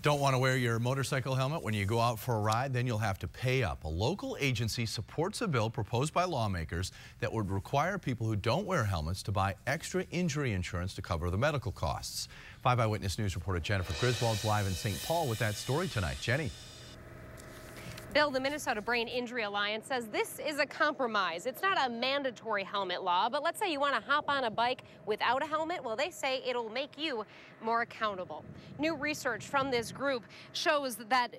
Don't want to wear your motorcycle helmet when you go out for a ride? Then you'll have to pay up. A local agency supports a bill proposed by lawmakers that would require people who don't wear helmets to buy extra injury insurance to cover the medical costs. 5 Eyewitness News reporter Jennifer Griswold's live in St. Paul with that story tonight. Jenny. Bill, the Minnesota Brain Injury Alliance says this is a compromise. It's not a mandatory helmet law, but let's say you want to hop on a bike without a helmet. Well, they say it'll make you more accountable. New research from this group shows that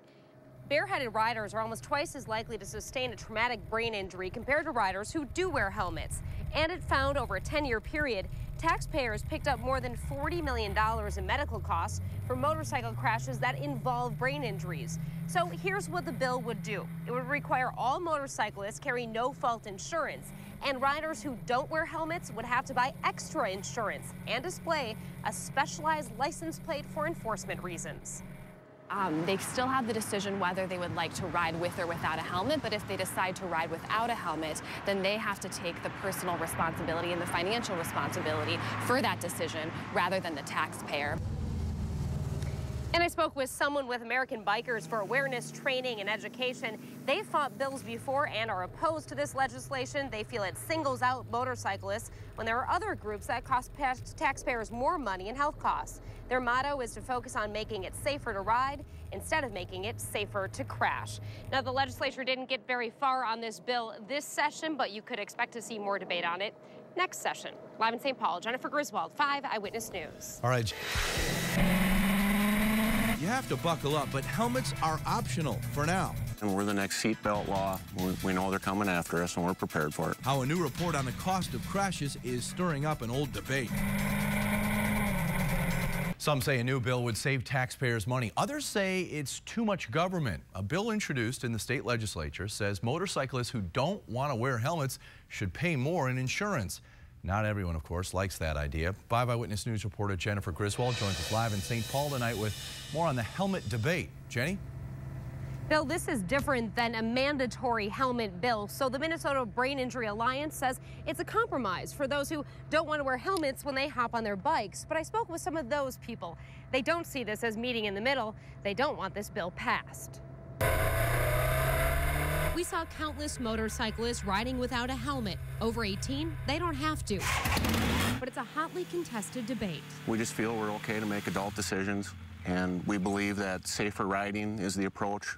bareheaded riders are almost twice as likely to sustain a traumatic brain injury compared to riders who do wear helmets. And it found over a 10-year period, taxpayers picked up more than $40 million in medical costs for motorcycle crashes that involve brain injuries. So here's what the bill would do. It would require all motorcyclists carry no-fault insurance, and riders who don't wear helmets would have to buy extra insurance and display a specialized license plate for enforcement reasons. They still have the decision whether they would like to ride with or without a helmet, but if they decide to ride without a helmet, then they have to take the personal responsibility and the financial responsibility for that decision rather than the taxpayer. And I spoke with someone with American Bikers for Awareness Training and Education. They fought bills before and are opposed to this legislation. They feel it singles out motorcyclists when there are other groups that cost taxpayers more money and health costs. Their motto is to focus on making it safer to ride instead of making it safer to crash. Now, the legislature didn't get very far on this bill this session, but you could expect to see more debate on it next session. Live in St. Paul, Jennifer Griswold, 5 Eyewitness News. All right. You have to buckle up, but helmets are optional for now. And we're the next seatbelt law. We know they're coming after us, and we're prepared for it. How a new report on the cost of crashes is stirring up an old debate. Some say a new bill would save taxpayers money. Others say it's too much government. A bill introduced in the state legislature says motorcyclists who don't want to wear helmets should pay more in insurance. Not everyone, of course, likes that idea. 5 Eyewitness News reporter Jennifer Griswold joins us live in St. Paul tonight with more on the helmet debate. Jenny? Bill, this is different than a mandatory helmet bill. So the Minnesota Brain Injury Alliance says it's a compromise for those who don't want to wear helmets when they hop on their bikes. But I spoke with some of those people. They don't see this as meeting in the middle. They don't want this bill passed. We saw countless motorcyclists riding without a helmet. Over 18, they don't have to. But it's a hotly contested debate. We just feel we're okay to make adult decisions, and we believe that safer riding is the approach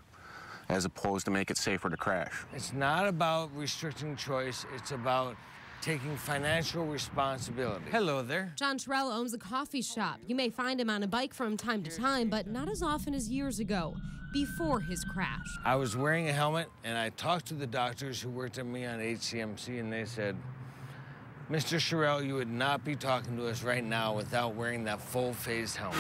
as opposed to make it safer to crash. It's not about restricting choice, it's about taking financial responsibility. Hello there. John Terrell owns a coffee shop. You may find him on a bike from time to time, but not as often as years ago, before his crash. I was wearing a helmet, and I talked to the doctors who worked at me on HCMC, and they said, Mr. Sherrill, you would not be talking to us right now without wearing that full-face helmet.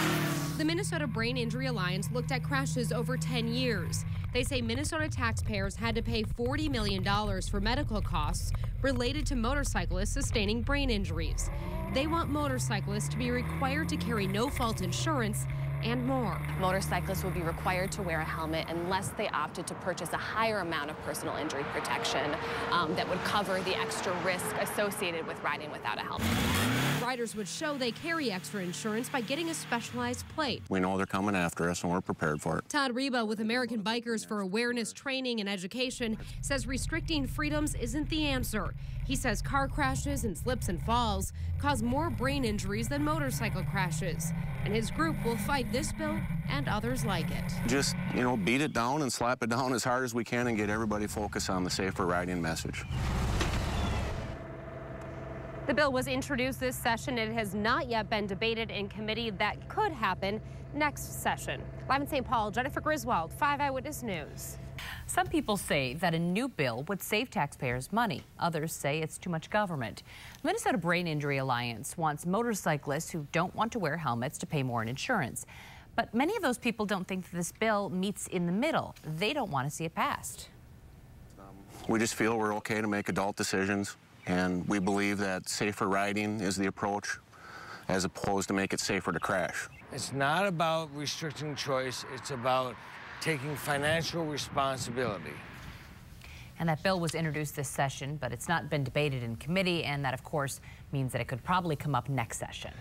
The Minnesota Brain Injury Alliance looked at crashes over 10 years. They say Minnesota taxpayers had to pay $40 million for medical costs related to motorcyclists sustaining brain injuries. They want motorcyclists to be required to carry no-fault insurance and more. Motorcyclists will be required to wear a helmet unless they opted to purchase a higher amount of personal injury protection that would cover the extra risk associated with riding without a helmet. Riders would show they carry extra insurance by getting a specialized plate. We know they're coming after us, and we're prepared for it. Todd Reba with American Bikers for Awareness Training and Education says restricting freedoms isn't the answer. He says car crashes and slips and falls cause more brain injuries than motorcycle crashes. And his group will fight this bill and others like it. Just, beat it down and slap it down as hard as we can and get everybody focused on the safer riding message. The bill was introduced this session. It has not yet been debated in committee. That could happen next session. Live in St. Paul, Jennifer Griswold, 5 Eyewitness News. Some people say that a new bill would save taxpayers money. Others say it's too much government. The Minnesota Brain Injury Alliance wants motorcyclists who don't want to wear helmets to pay more in insurance. But many of those people don't think that this bill meets in the middle. They don't want to see it passed. We just feel we're okay to make adult decisions, and we believe that safer riding is the approach as opposed to make it safer to crash. It's not about restricting choice, it's about taking financial responsibility. And that bill was introduced this session, but it's not been debated in committee, and that, of course, means that it could probably come up next session.